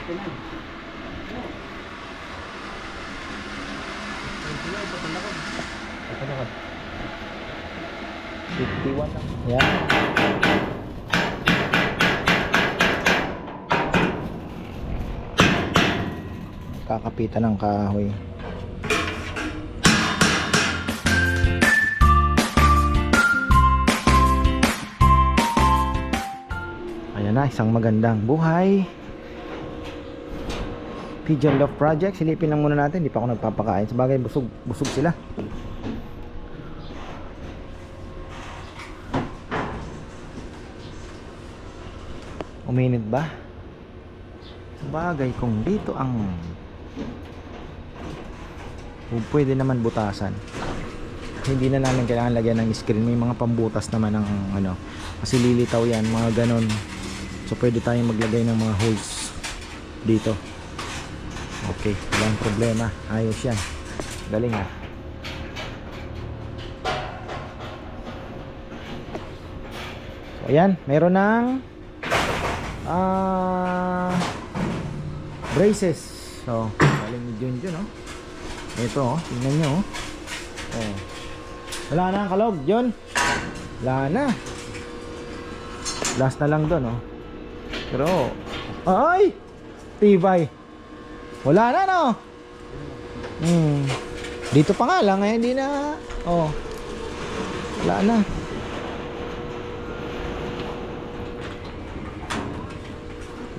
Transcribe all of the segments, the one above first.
Patalakad. 51 lang. Yan. Kakapitan ng kahoy. Ayan na, isang magandang buhay. Pigeon Love Project. Silipin lang muna natin. Hindi pa ako nagpapakain. Sabagay busog sila. Uminit ba? Sabagay kung dito ang pwede naman butasan. Hindi na namin kailangan lagyan ng screen. May mga pambutas naman ng ano. Kasi lilitaw yan. Mga ganon. So pwede tayong maglagay ng mga holes dito. Okay, walang problema. Ayos yan. Galing ah. So ayan, meron ng braces. So, galing ni Junjun, no? Ito, oh, tingnan nyo, oh. Oh. Wala na ang kalog, Jun. Wala na. Last na lang doon, oh. Pero, ay! Tibay. Wala na, no? Dito pa nga lang, hindi na. Oh. Wala na.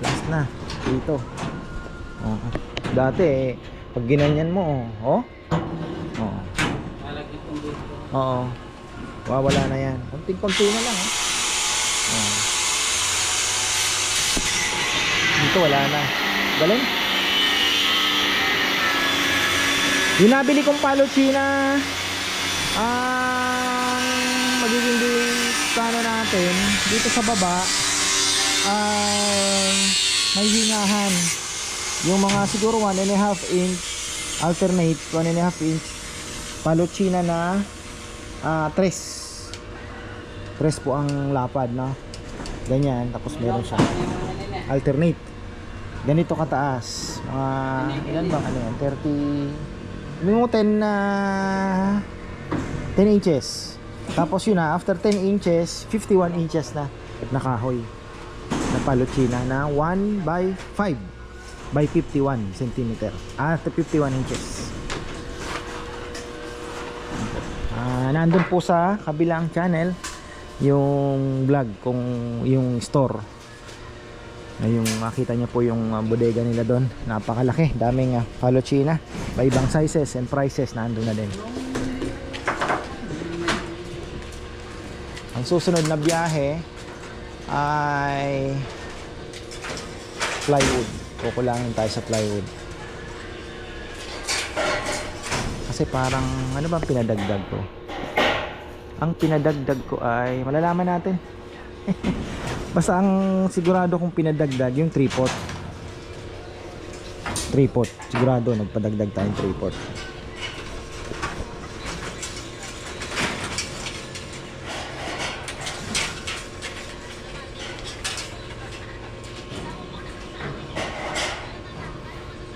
Last na. Dito. Oh. Dati, pag ginanyan mo, oh. Oh. Oo. Wala na yan. Konting-konti na lang, oh. Oh. Dito, wala na. Galing. Yung nabili kong Palochina, ang magiging plano natin dito sa baba ay may hingahan. Yung mga siguro 1.5 inch alternate 1.5 inch Palochina na 3 po ang lapad, no? Ganyan, tapos meron siya alternate ganito kataas, ilan ba ano yan, 30 yung 10 inches. Tapos yun na, after 10 inches 51 inches na nakahoy na Palochina na 1 by 5 by 51 centimeter, 51 inches. Nandun po sa kabilang channel yung vlog kung yung store. Yung makita nyo po yung bodega nila doon. Napakalaki, daming Palochina by ibang sizes and prices, nandun na din. Ang susunod na biyahe ay plywood. Kukulangin tayo sa plywood. Kasi parang ano ba pinadagdag ko? Ang pinadagdag ko ay malalaman natin. Basta ang sigurado kong pinadagdag yung 3/4. 3/4 sigurado nagpadagdag tayong 3/4.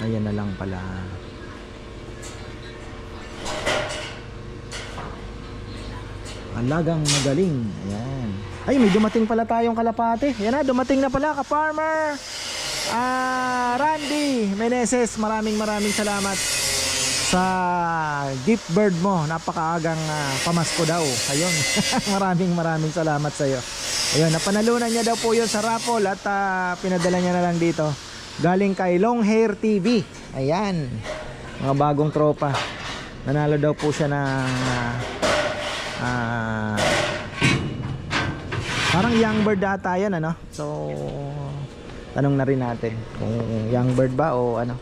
Ayan na lang pala. Alagang magaling. Ayan. Ay, may dumating pala tayong kalapate. Ayan na, dumating na pala ka-farmer Randy Meneses. Maraming salamat sa gift bird mo. Napakaagang pamasko daw. Ayun. maraming salamat sa iyo. Ayun, napanalunan niya daw po 'yon sa raffle at pinadala niya na lang dito. Galing kay Long Hair TV. Ayan. Mga bagong tropa. Nanalo daw po siya ng parang young bird data yan, ano? So tanong na rin natin kung young bird ba o ano,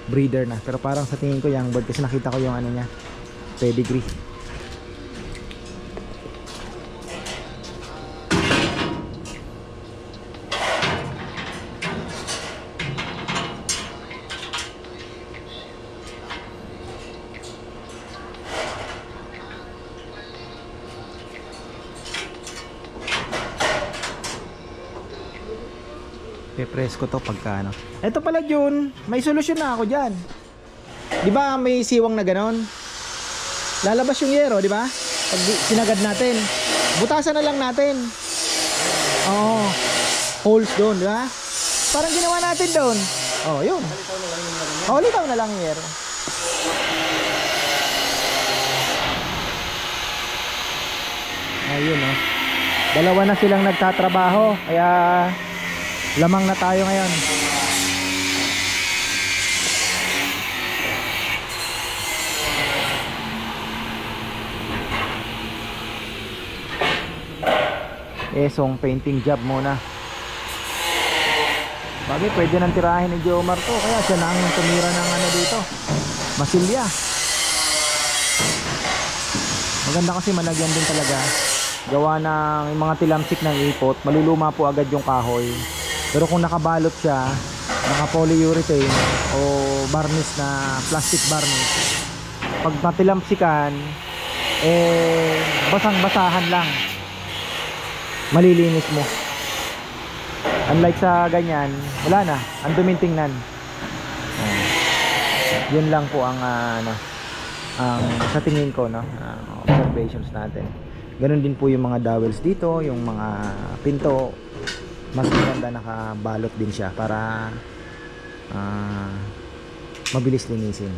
breeder na. Pero parang sa tingin ko young bird kasi nakita ko yung ano niya, pedigree. Pe-press ko to pagka ano. Ito pala Jun, may solusyon na ako diyan. 'Di ba may siwang na ganon? Lalabas yung yero, 'di ba? Pag sinagad natin, butasan na lang natin. Oo. Holes doon, 'di ba? Parang ginawa natin doon. Oh, yun. Litaw na lang yung yero. Ayun, oh. Dalawa na silang nagtatrabaho, kaya lamang na tayo ngayon. Esong painting job muna. Bagay, pwede nang tirahin ni Jomar to, kaya siya na ang tumira ng ano dito, masilya. Maganda kasi malagyan din talaga. Gawa ng mga tilamsik ng ipot, maluluma po agad yung kahoy. Pero kung nakabalot siya, naka polyurethane o varnish na plastic varnish, pag natilamsikan, basang-basahan lang, malilinis mo. Unlike sa ganyan, wala na, ang duming tingnan. Yun lang po ang sa tingin ko, no, observations natin. Ganun din po yung mga dowels dito, yung mga pinto, mas maganda nakabalot din siya para mabilis linisin.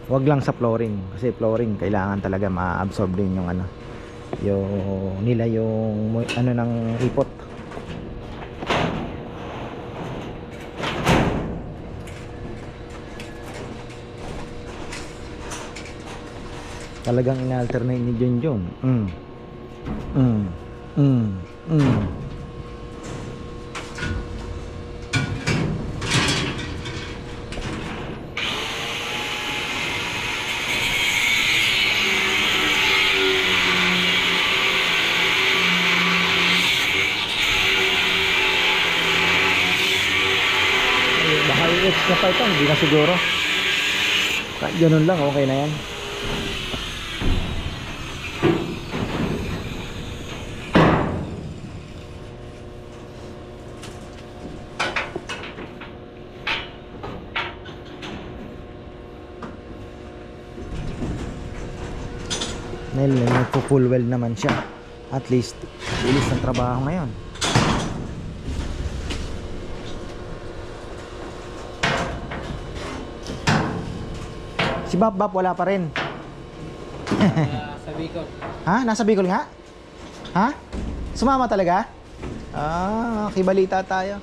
Wag lang sa flooring, kasi flooring kailangan talaga ma-absorb din yung yung ng ipot. Talagang in-alternate ni Junjun. Baka i-etch na pa ito, hindi na siguro. Ganun lang, okay na yan. Nagpo-full weld naman siya. At least bilis ng trabaho ngayon. Si Bap wala pa rin. Sa Bicol. Ha? Nasa Bicol nga? Ha? Sumama talaga? Kibalita tayo.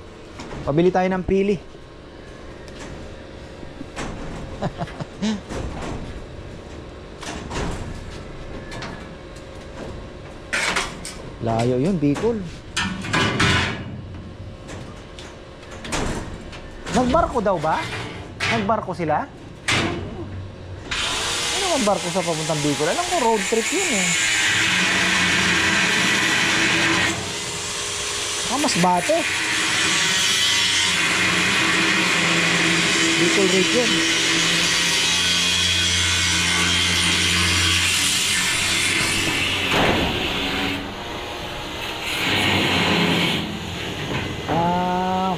Pabili tayo ng pili. Layo yun, Bicol. Nagbarko daw ba? Nagbarko sila? Ano ang barko sa papuntang Bicol? Alam ko road trip yun eh. Masbate. Bicol region.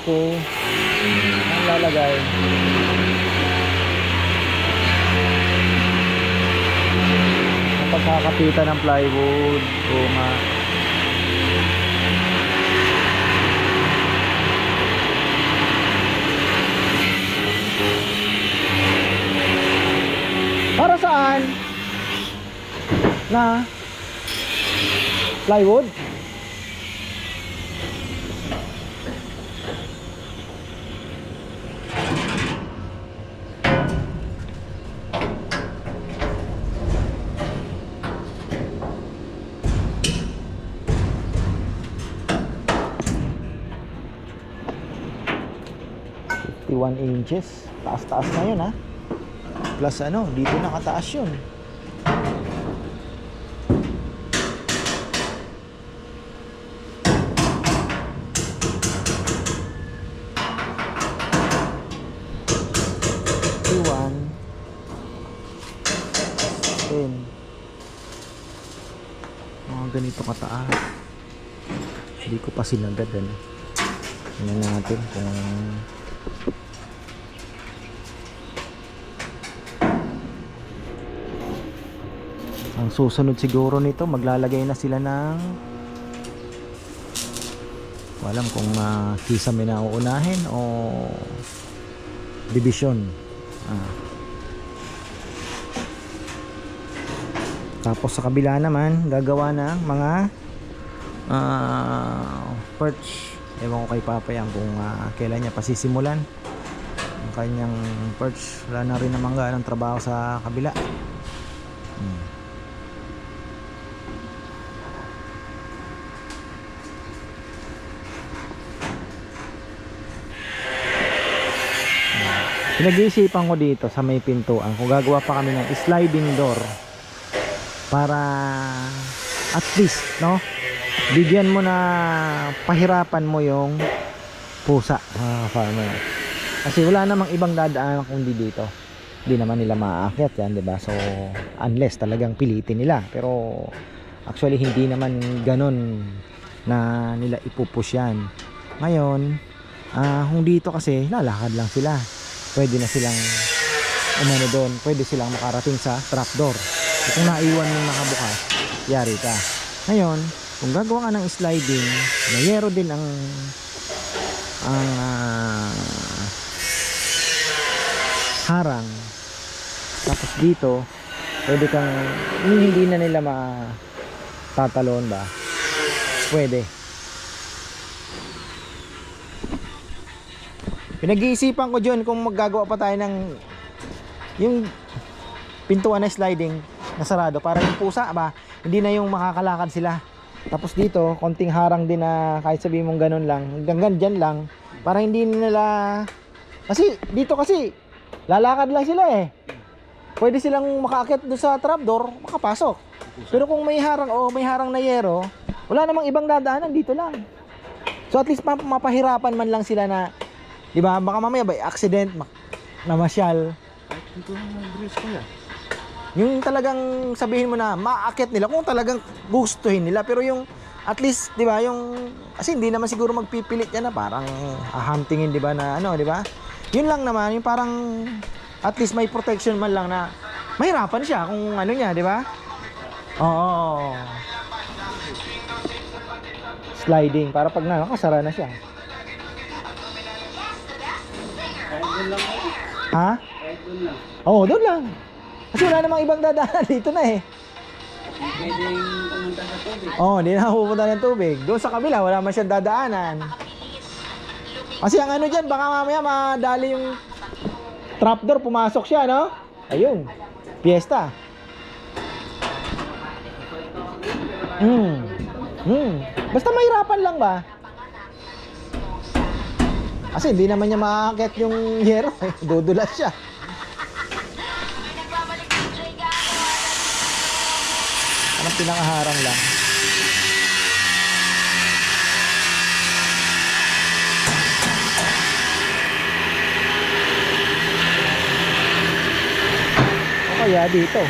Okay. Ang lalagay. Ang pagkakapitan ng plywood. Guma. Para saan? Na plywood? Inches, taas-taas na yun ha. Plus dito nakataas yun. Mga ganito kataas. Hindi ko pa sinagad ano. Tingnan natin kung ang susunod siguro nito maglalagay na sila ng alam kung kisame na uunahin o division. Tapos sa kabila naman gagawa ng mga perch. Ewan ko kay Papa yan kung kailan niya pasisimulan ang kanyang perch. Wala na rin naman ng trabaho sa kabila. Pinag-iisipan ko dito sa may pintuan kung gagawa pa kami ng sliding door para at least no bigyan mo na pahirapan mo yung pusa, farmer. Kasi wala namang ibang dadaan kundi dito. Hindi naman nila maaakyat yan, 'di ba? So unless talagang pilitin nila. Pero actually hindi naman ganon na nila ipupush yan. Ngayon, kung dito kasi lalakad lang sila. Pwede na silang umano doon, pwede silang makarating sa trapdoor. Kung naiwan mong nakabukas, yari ka. Ngayon, kung gagawa ka ng sliding, mayero din ang harang. Tapos dito, pwede kang hindi na nila matatalon ba? Pwede. Pinag-iisipan ko dyan kung maggagawa pa tayo ng yung pintuan na sliding na sarado para yung pusa ba, hindi na yung makakalakad sila. Tapos dito, konting harang din na kahit sabihin mong ganun lang, hanggang dyan lang, para hindi nila, kasi dito kasi lalakad lang sila eh. Pwede silang makaakyat doon sa trapdoor, makapasok. Pero kung may harang may harang na yero, wala namang ibang dadaanan, dito lang. So at least mapahirapan man lang sila na, di ba, baka mamaya ba accident na masyal. Ito ang bridge ko yan. Yung talagang sabihin mo na maaakit nila kung talagang gustuhin nila, pero yung at least, di ba, yung kasi hindi naman siguro magpipilit yan na parang huntingin, di ba, na ano, di ba? Yun lang naman, yung parang at least may protection man lang na mahirapan siya kung ano niya, di ba? Oo. Sliding para pag nakasara na siya. Kahit doon lang ako. Ha? Kahit doon lang. Oo, doon lang. Kasi wala namang ibang dadaanan dito na eh. Pwedeng pumunta sa tubig. Oo, hindi na pupunta ng tubig. Doon sa kabila, wala man siyang dadaanan. Kasi ang ano dyan, baka mamaya madali yung trapdoor, pumasok siya, no? Ayun, piyesta. Basta mahirapan lang ba? Kasi hindi naman niya makakakit yung yero eh. Dudulas siya. Anong pinakaharang lang? O kaya dito.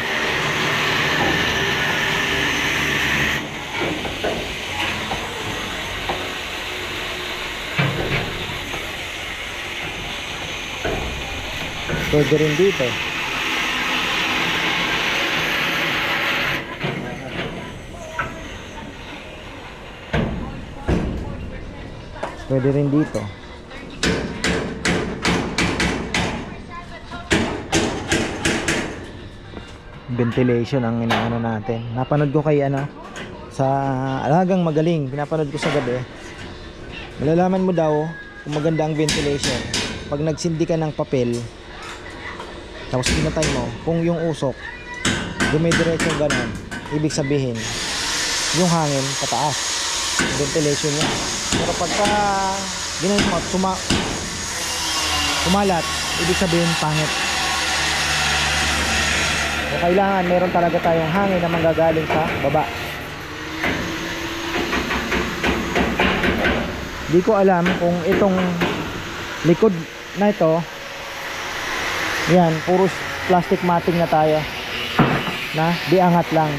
Pwede rin dito. Pwede rin dito. Ventilation ang inaano natin. Napanood ko kay sa Alagang Magaling. Pinapanood ko sa gabi. Malalaman mo daw kung maganda ang ventilation pag nagsindi ka ng papel, tapos pinatay mo, kung yung usok dumidiretso ganon, ibig sabihin yung hangin pataas, ventilation niya. Pero pagka ginawa mo kumalat, ibig sabihin pangit. So kailangan meron talaga tayong hangin na manggagaling sa baba. Di ko alam kung itong likod na ito, yan, puro plastic matting na tayo na di angat lang.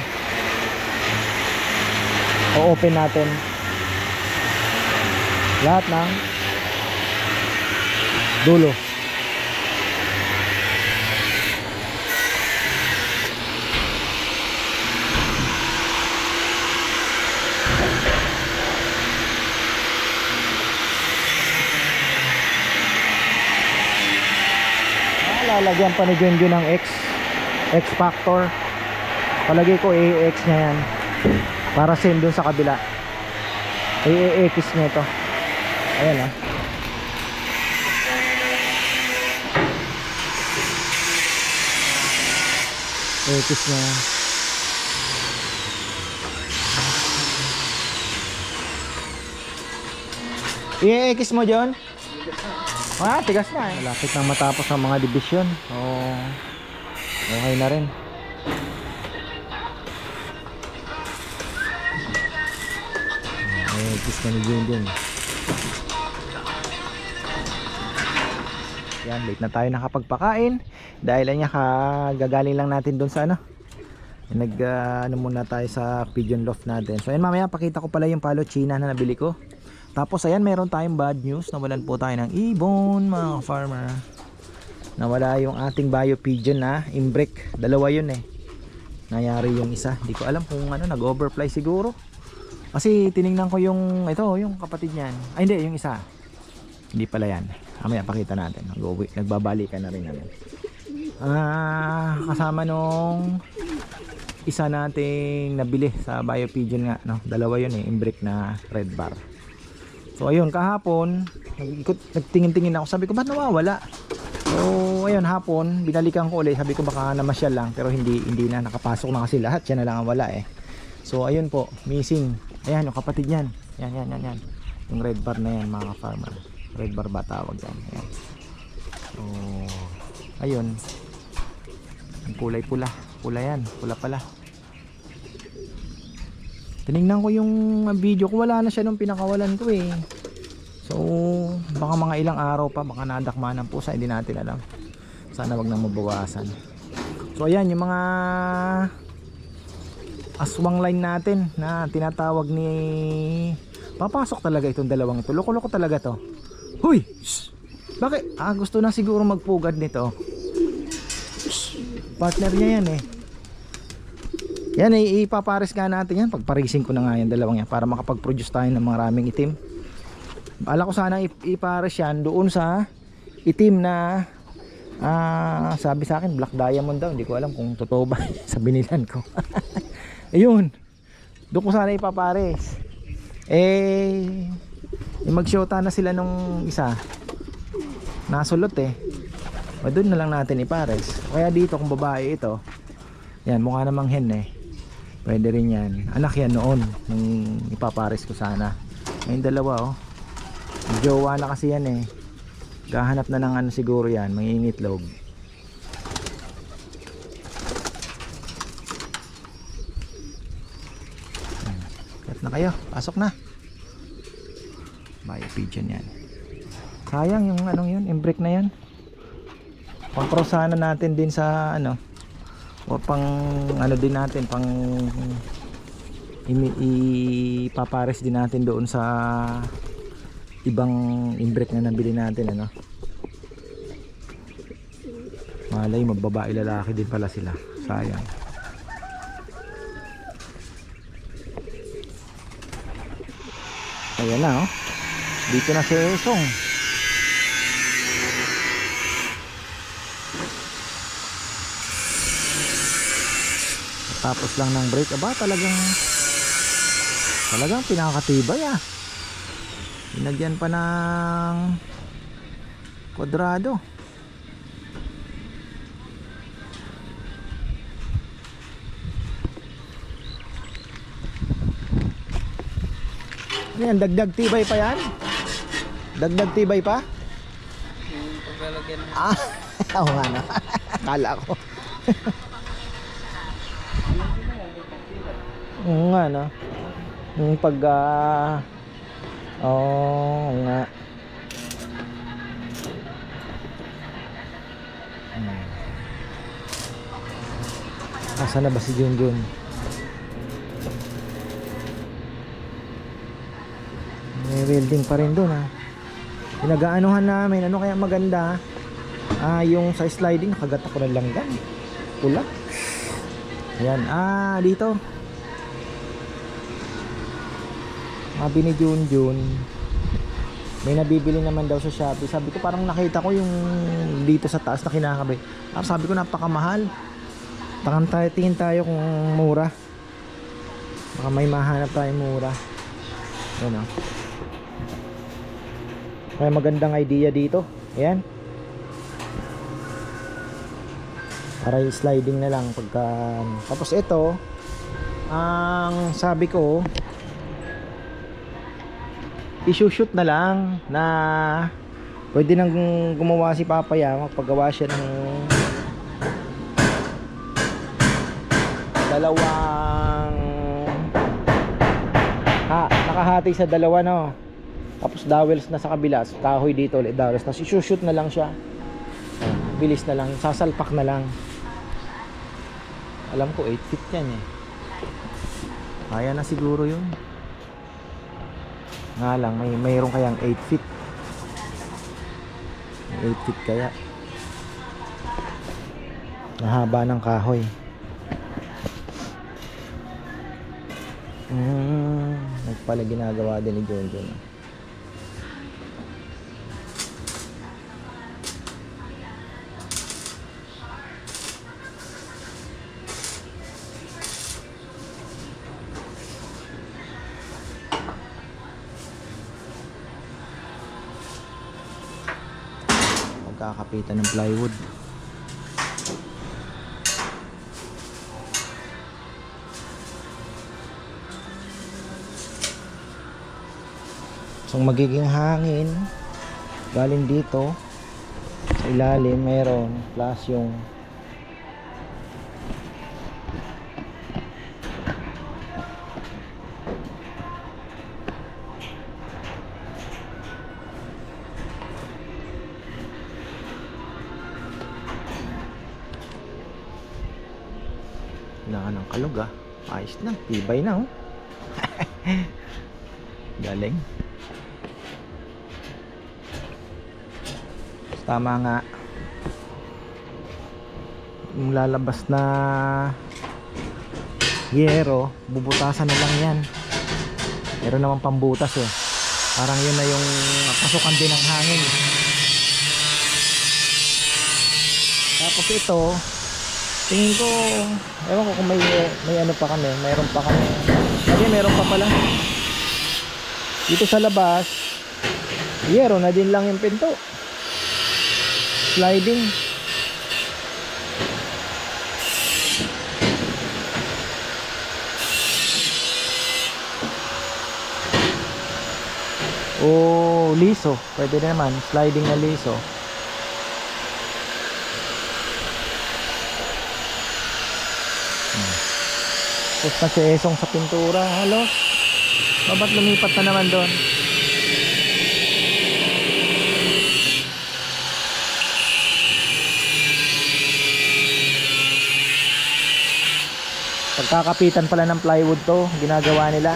O open natin. Lahat ng dulo. Lalagyan pa ni Junjun ng X factor. Palagay ko AX niya yan para same dun sa kabila. AX niya ito. Ayan ah. AX niya yan. AX mo John? Ah, tigas na eh. Malapit nang matapos ang mga division. Oh, okay na rin. Kiss na ni Junjun. Yan, late na tayo nakapagpakain. Dahil niya kagagaling lang natin doon sa ano. Ano muna tayo sa pigeon loft natin. So yan, mamaya pakita ko pala yung palo China na nabili ko. Tapos ayan, meron tayong bad news. Nawalan po tayo ng ibon mga farmer. Nawala yung ating bio pigeon na imbrick. Dalawa yun eh. Nangyari yung isa. Hindi ko alam kung ano, nag-overfly siguro. Kasi tiningnan ko yung ito, yung kapatid niyan. Ay hindi, yung isa. Hindi pala yan. Mamaya pakita natin. Nagbabalikan na rin namin. Kasama nung isa nating nabili sa bio pigeon nga, no? Dalawa yun eh, imbrick na red bar. So ayun, kahapon nagtingin-tingin ako, sabi ko ba't nawawala? So ayun, hapon binalikan ko ulit, sabi ko baka namasyal lang, pero hindi na, nakapasok na kasi lahat, siya na lang ang wala eh. So ayun po, missing. Ayan yung kapatid niyan. Yan. Yung red bar na yan mga farmer. Red bar ba tawag yan? Ayan. So ayun, ang kulay pula yan, pula pala. Tinignan ko yung video ko, wala na siya nung pinakawalan ko eh. So baka mga ilang araw pa, baka nadakma ng pusa, hindi natin alam. Sana wag nang mabawasan. So ayan yung mga aswang line natin na tinatawag ni, papasok talaga itong dalawang ito. Loko-loko talaga to. Huy! Shh! Bakit? Gusto na siguro magpugad nito. Shh! Partner niya yan eh. Yan, ipapares nga natin yan. Pagparising ko na nga yan dalawang yan para makapag-produce tayo ng maraming itim. Bala ko sana ipares yan doon sa itim na sabi sa akin black diamond daw. Hindi ko alam kung totoo ba sa binilan ko. Ayun, doon ko sana ipapares. Mag-shota na sila nung isa, nasulot eh. Doon na lang natin ipares. Kaya dito kung babae ito, yan, mukha namang hen eh, pwede rin yan. Anak yan noon nung ipapares ko sana. Ngayon dalawa oh, jowa na kasi yan eh. Gahanap na ng ano siguro yan, mangingitlog. Kat na kayo, pasok na. Bio pigeon yan. Sayang yung anong yun, imbrick na yan. Pang-cross sana natin din sa ano, o pang ano din natin, pang ipapares din natin doon sa ibang imbrick na nabili natin ano. Malay magbabae lalaki din pala sila, sayang. Ayan na oh, dito na si Esong. Tapos lang ng break, aba talagang pinakatibay ah. Binagyan pa ng kwadrado. Yan, dagdag tibay pa yan. Dagdag tibay pa. Yung paglalagyan mo. Oo nga na. Kala ko. Oo nga no. Yung pag oo nga. Asa na ba si Junjun? welding pa rin doon, ha. Pinag-aanuhan namin, ano kaya maganda? Yung sa sliding, nakagat ako ng langgan. Pula. Ayan, dito. Mabi ni Junjun. May nabibili naman daw sa Shopee. Sabi ko parang nakita ko yung dito sa taas na kinakabit. Sabi ko napakamahal. Tingin tayo kung mura. Baka may mahanap tayo mura. Ayan, oh. Kaya magandang idea dito. Ayan. Para sliding na lang pagka. Tapos ito, ang sabi ko, i-shoot na lang na pwede nang gumawa si Papaya, magpagawa siya ng dalawang nakahati sa dalawa, no. Tapos dowels na sa kabila, kahoy dito ulit dowels, tapos i-shoot na lang siya. Bilis na lang, sasalpak na lang. Alam ko 8 feet yan eh. Kaya na siguro yun. Nga lang, mayroon kayang 8 feet. 8 feet kaya. Nahaba ng kahoy. Nagpala ginagawa din ni Jonjon. Magkakapitan ng plywood. So magiging hangin galing dito sa ilalim meron plus yung kailangan ng kalog, ayos na, tibay na, oh. Galing. Tama nga, yung lalabas na yero, bubutasan na lang yan. Meron naman pambutas eh. Parang yun na yung pasukan din ng hangin. Tapos ito, tingin ko, ewan ko kung may ano pa kami, mayroon pa kami. Meron pa pala. Dito sa labas, yero na din lang yung pinto. Sliding. O liso, pwede naman, sliding na liso. Tapos na si Esong sa pintura, halos. Babat lumipat na naman doon. Pagkakapitan pala ng plywood to, ginagawa nila.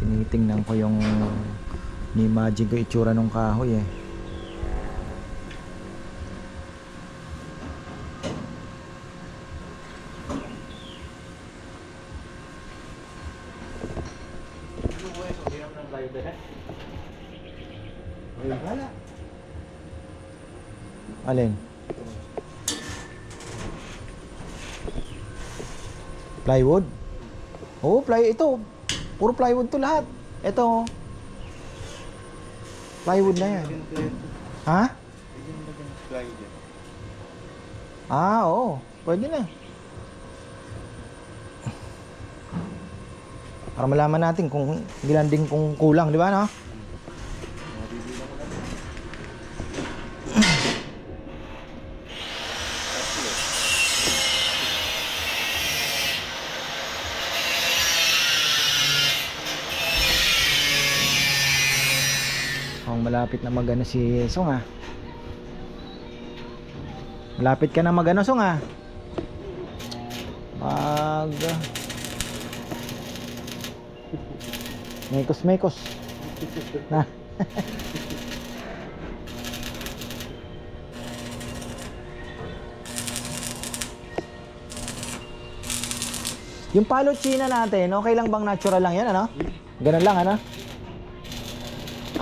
Tinitingnan ko yung ni-imagine ko itsura ng kahoy eh. Alin? Plywood? Oo, ito. Puro plywood to lahat. Ito. Plywood na yan. Ha? Ah, oo. Pwede na. Para malaman natin kung ilan din kung kulang, di ba, no? Malapit na magano si Song ah. Malapit ka na magano Song ah. Mekos na. Yung palo China natin, okay lang bang natural lang yan, ano? Ganun lang, ano?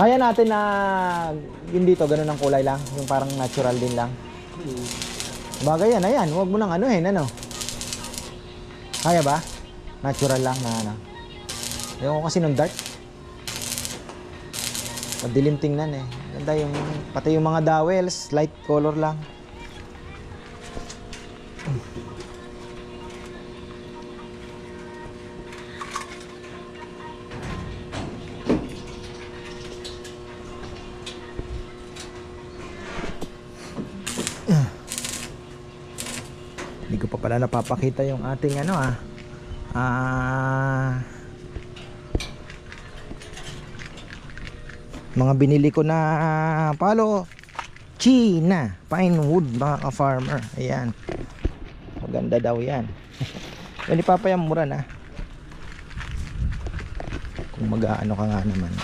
Kaya natin na yun dito, ganun ang kulay lang. Yung parang natural din lang. Bagay yan, ayan. Huwag mo nang anuhin, ano? Kaya ba? Natural lang na ano. Yung kasi nung dark. Madilim tingnan eh. Ganda yung, pati yung mga dowels, light color lang. Hindi ko pa pala napapakita yung ating ano mga binili ko na palo China pine wood mga ka-farmer. Ayan, maganda daw yan. Yan ipapayamura na kung mag-aano ka nga naman.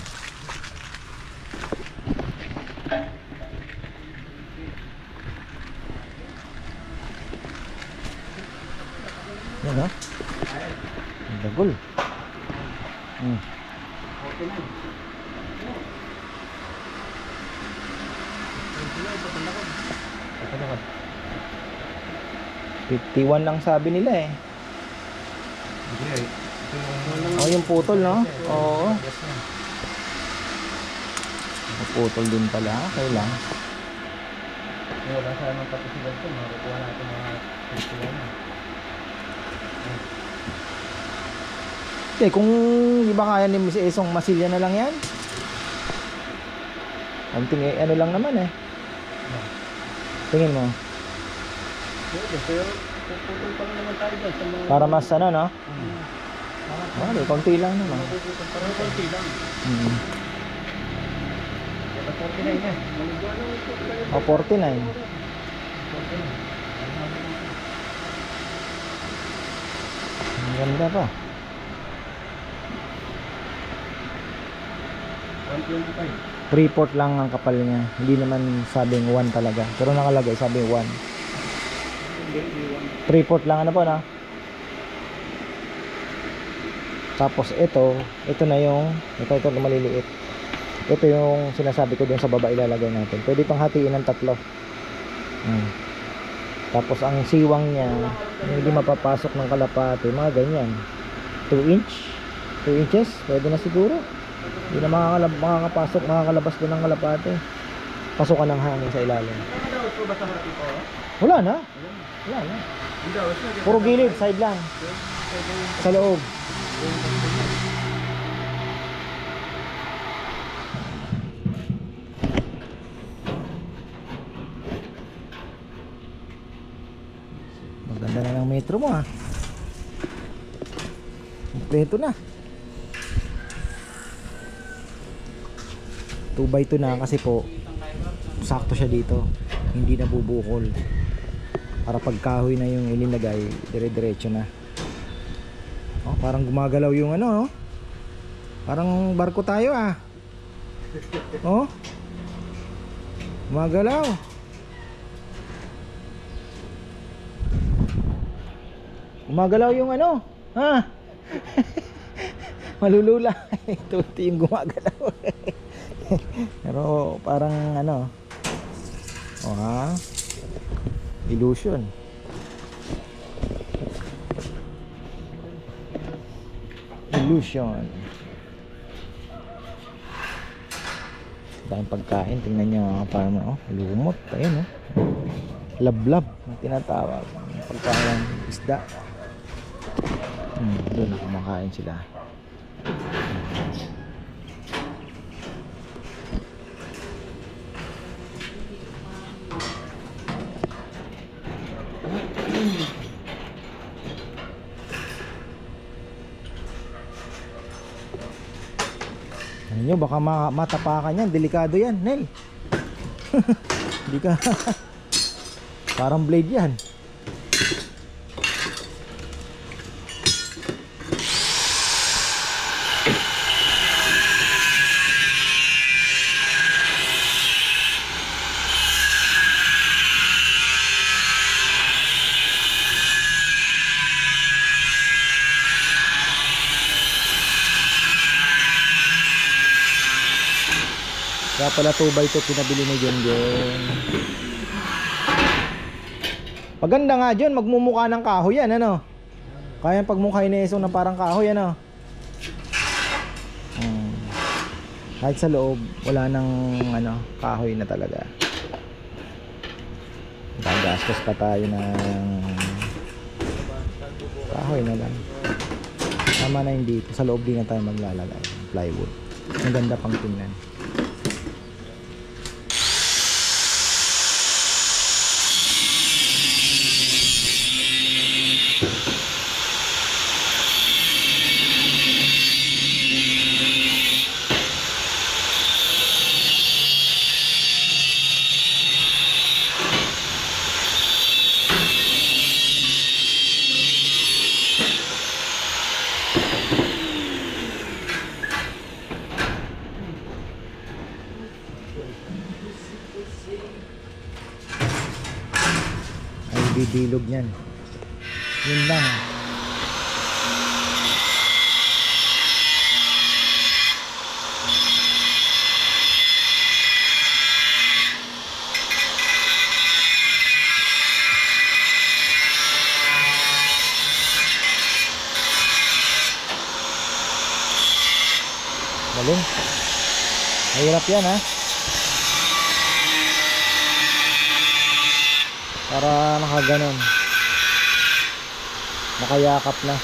Yan o. Ang dagol. Ito 51 lang sabi nila eh. Oh, yung putol no? Oo. Putol din pala. Okay lang. Wala sa naman tapos sila ito. Makukuha natin mga picture na. Okay, kung di ba kaya ni Miss Esong masilya na lang yan? Konting ano lang naman eh. Tingin mo. Pero puputol pa naman tayo dyan sa mga... Para mas ano no? Bale, konti lang naman. Parang konti lang. Kaya 49 na. O 49. Ang ganda pa. 125. 3/4 lang ang kapal niya. Hindi naman sabing 1 talaga. Pero nakalagay sabing 1. 3/4 lang ano po na. Tapos ito na yung ito maliliit. Ito yung sinasabi ko dun sa baba ilalagay natin. Pwede pang hatiin ng 3. Tapos ang siwang niya hindi mapapasok ng kalapate, mga ganyan. 2 inches, pwede na siguro. Hindi na makakapasok, makakalabas doon ng kalapate. Pasukan ng hangin sa ilalim. Wala na. Puro gilid, side lang. Sa loob. Maganda na ng metro mo Kompleto na. 2x2 na kasi po sakto siya dito, hindi nabubukol. Para pag kahoy na yung ilinagay, dire-diretso na. Parang gumagalaw yung ano, parang barko tayo gumagalaw. Gumagalaw yung ano, malulula. Ito yung gumagalaw. Pero parang ano, O ha? Illusion. Illusion. Daming pagkain. Tingnan nyo mga farmer. Oh, lumot. Ayun oh. Lablab na tinatawag. Pagkain ng isda. Doon na kumakain sila. Ano nyo, baka matapakan yan. Delikado yan, Nel. Hindi ka parang blade yan. Kaya pala 2x2 pinabili ni John John. Paganda nga John, magmumukha ng kahoy yan, ano? Kaya pagmukha ni Esong na parang kahoy, ano? Kahit sa loob, wala nang ano, kahoy na talaga. Gagastos pa tayo ng kahoy na lang. Tama na hindi. Sa loob din na tayo maglalagay plywood. Ang ganda pang tingnan. Bidilog niyan. Yun lang. Galing. Mahirap yan ha. Para nakaganon, nakayakap na.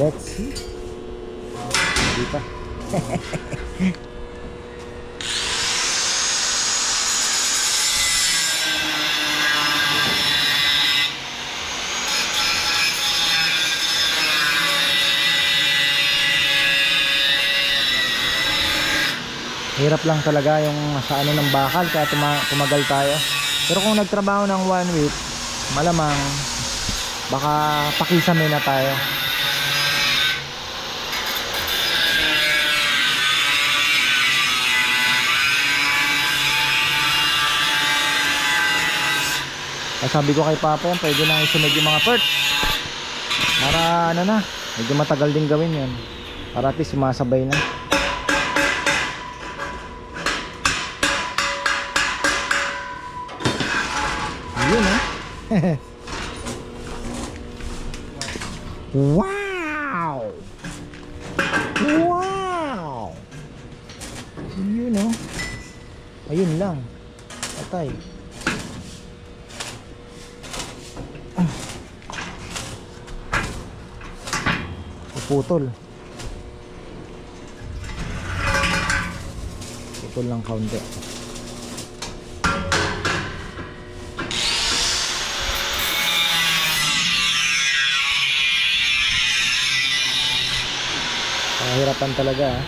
Let's see. Hindi pa. Hirap lang talaga yung sa ano ng bakal kaya tumagal tayo. Pero kung nagtrabaho ng 1 week, malamang baka pakisame na tayo. Sabi ko kay Papa yan, pwede na isunod yung mga parts para ano na, medyo matagal din gawin yan para at least sumasabay na. Yun eh. Wow! Wow! Yun oh. Ayun lang. Patay. Putol. Putol lang kaunti. Pahirapan talaga ah.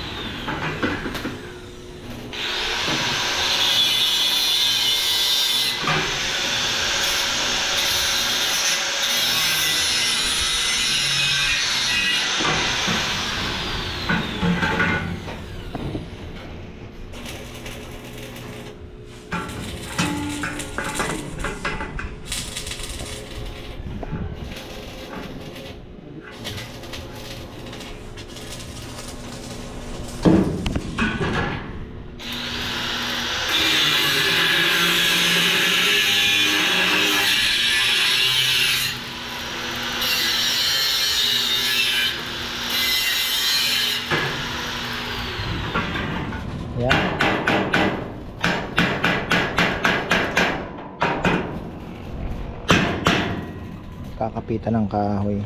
kakapitan ng kahoy.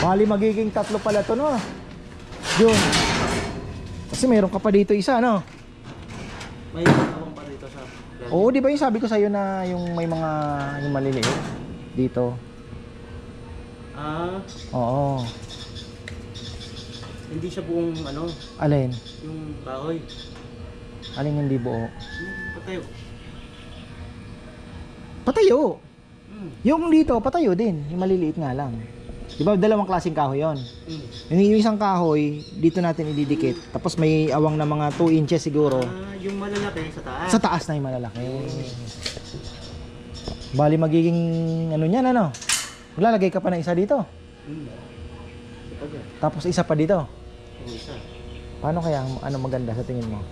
Bali magiging 3 pala to, no? Yun. Kasi meron ka pa dito isa, no? May awang pa dito sa... Oo, di ba yung sabi ko sa'yo na yung may mga yung maliliit dito? Ah, Oo. hindi siya buong ano, Alin? yung kahoy. Alin hindi buo? Yung patayo. Patayo! Hmm. Yung dito, patayo din. Yung maliliit nga lang. Di ba dalawang klaseng kahoy yon? Hmm. Yung isang kahoy, dito natin ididikit. Tapos may awang na mga 2 inches siguro. Ah, yung malalaki sa taas. Sa taas na yung malalaki. Bali magiging ano niyan, ano? Maglalagay ka pa ng isa dito. Hmm. Kapag Tapos isa pa dito. yung isa. Paano kaya ano maganda sa tingin mo?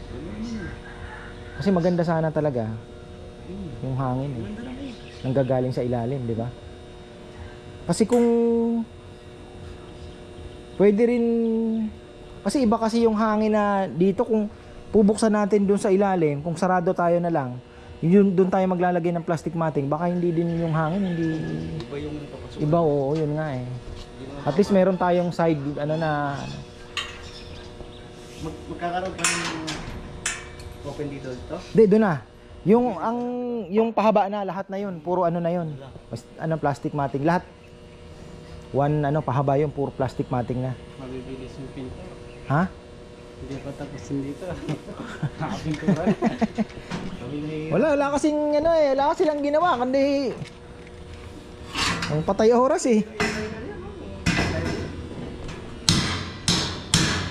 Hmm. Kasi maganda sana talaga Hmm. yung hangin eh. Ganda lang eh. Nanggagaling sa ilalim, di ba? Kasi kung pwede rin, kasi iba kasi yung hangin na dito, kung pubuksan natin dun sa ilalim, kung sarado tayo na lang, yun dun tayo maglalagay ng plastic matting, baka hindi din yung hangin, hindi Iba yung papasok. iba. Oo, yun nga eh. At least meron tayong side ano na Magkakaroon pa ng open dito ito? Hindi, doon na. Yung pahaba na lahat na yun, puro ano na yun. Ano plastic matting lahat. One ano pahaba yun, puro plastic matting na. Mabibilis yung pinto. Ha? Hindi pa tapusin dito. Nakapinturan. Wala kasing ano eh, wala kasi lang ginawa kundi ang patay oras eh.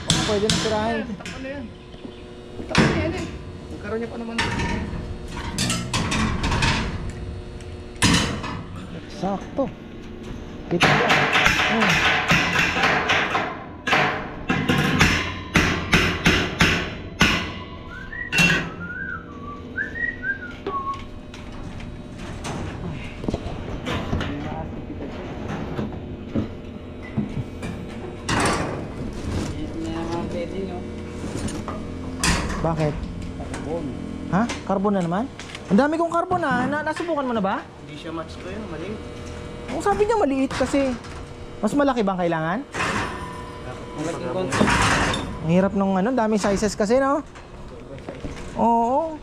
Baka pwede na tirahin. Takpan na yan. Takpan na yan eh. Magkaroon niya pa naman. Sakto. Kita ba? Bakit? Takbon. Ha? Carbon na naman? Ang dami kong carbon nasubukan mo na ba? Hindi siya match ko yun. Mali. Ang sabi niya maliit kasi. Mas malaki bang kailangan? Malaking konti. Ang hirap nung ano, dami sizes kasi, no? Oo.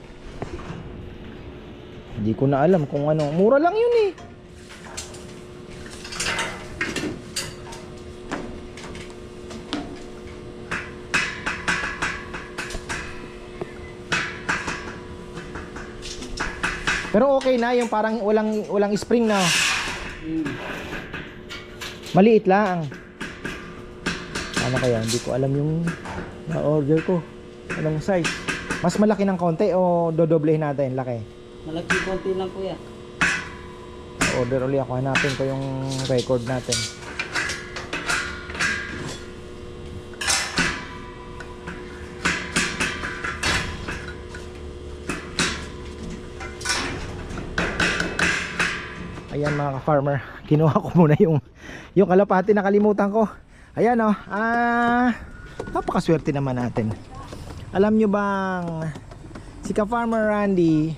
Hindi ko na alam kung ano. Mura lang yun eh. Pero okay na yung parang walang spring na. Maliit lang. Ano kaya? Hindi ko alam yung na-order ko. Anong size? Mas malaki ng konti o dodoblehin natin? Laki. Malaki konti lang kuya. Order ulit ako. Hanapin ko yung record natin. Ayan mga ka-farmer, kinuha ko muna yung kalapati, nakalimutan ko. Ayan oh, napakaswerte naman natin. Alam nyo bang si ka-farmer Randy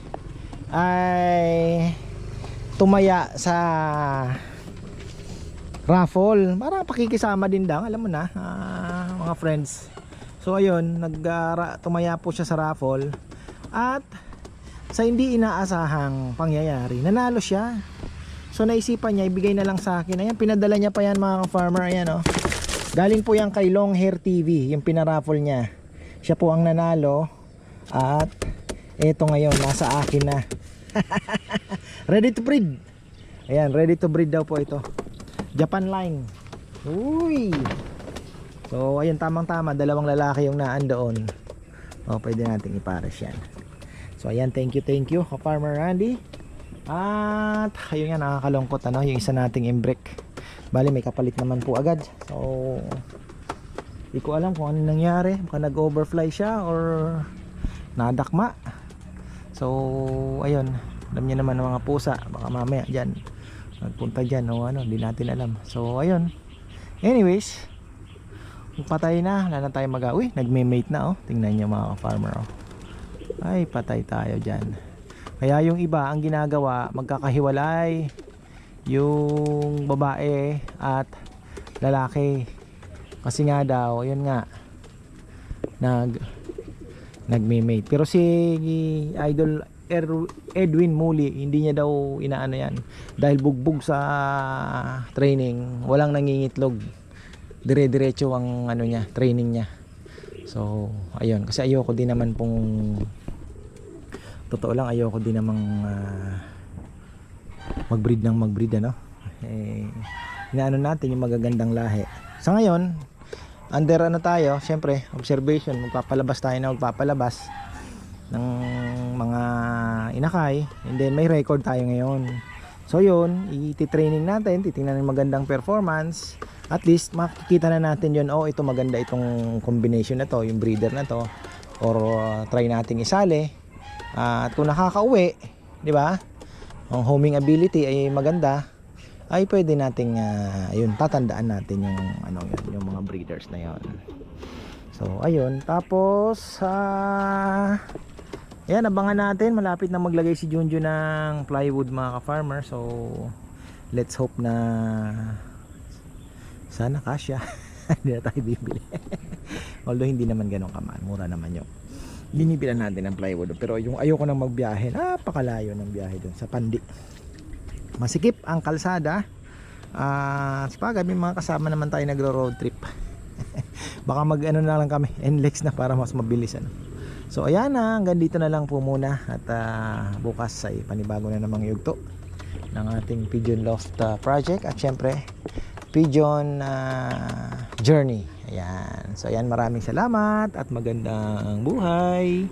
ay tumaya sa raffle. Parang pakikisama din daw, alam mo na, mga friends. So ayun, tumaya po siya sa raffle. At sa hindi inaasahang pangyayari, nanalo siya. So naisipan niya, ibigay na lang sa akin. Ayan, pinadala niya pa yan mga ka-farmer. Ayan oh. Galing po yan kay Long Hair TV, yung pinaraffle niya. Siya po ang nanalo. At eto ngayon, nasa akin na. Ready to breed. Ayan, ready to breed daw po ito. Japan line. Uy. So ayun, tamang tama, dalawang lalaki yung naan doon. Oh, pwede nating ipares yan. So ayan, thank you ka-farmer Randy. At ayun nga, nakakalungkot ano, yung isa nating imbrek. Bali may kapalit naman po agad. So di ko alam kung ano nangyari. Baka nag-overfly siya or nadakma. So ayun, alam niyo naman ang mga pusa, baka mamaya dyan magpunta dyan o ano, hindi natin alam. So ayun, anyways, patay na, wala na tayo uy, nagme-mate na oh, tingnan niyo mga farmer oh. Ay patay tayo dyan. Kaya yung iba ang ginagawa, magkakahiwalay yung babae at lalaki, kasi nga daw yun nga nagme-mate. Pero si Idol Edwin Muli, hindi niya daw inaano yan dahil bugbog sa training, walang nangingitlog, dire-diretso ang ano niya, training niya. So ayun, kasi ayoko din naman pong, totoo lang, ayoko din namang mag-breed ano, inaano natin yung magagandang lahi. Sa ngayon, under ano tayo, syempre observation, magpapalabas tayo ng mga inakay, and then may record tayo ngayon. So yun, iti-training natin, titingnan ng magandang performance, at least makikita na natin yun, oh ito maganda itong combination na to, yung breeder na to, or try nating isali, at kung nakakauwi, di ba, ang homing ability ay maganda, ay pwede nating ayun, tatandaan natin yung ano yun, yung mga breeders na yun. So ayun, tapos ayan, abangan natin, malapit na maglagay si Junjun ng plywood mga ka-farmer. So let's hope na sana kasya. Hindi na tayo bibili. Although hindi naman ganun kamahal, mura naman yung binibilan natin ng plywood. Pero yung ayoko nang magbiyahe, napakalayo ng biyahe dun sa Pandi. Masikip ang kalsada. Pag may mga kasama naman tayo nagro-road trip. Baka mag-ano na lang kami, NLEX na para mas mabilis ano. So ayan na, hanggang dito na lang po muna. At bukas ay panibago na namang yugto ng ating Pigeon Loft project. At syempre Pigeon Journey. Ayan. So ayan, maraming salamat at magandang buhay.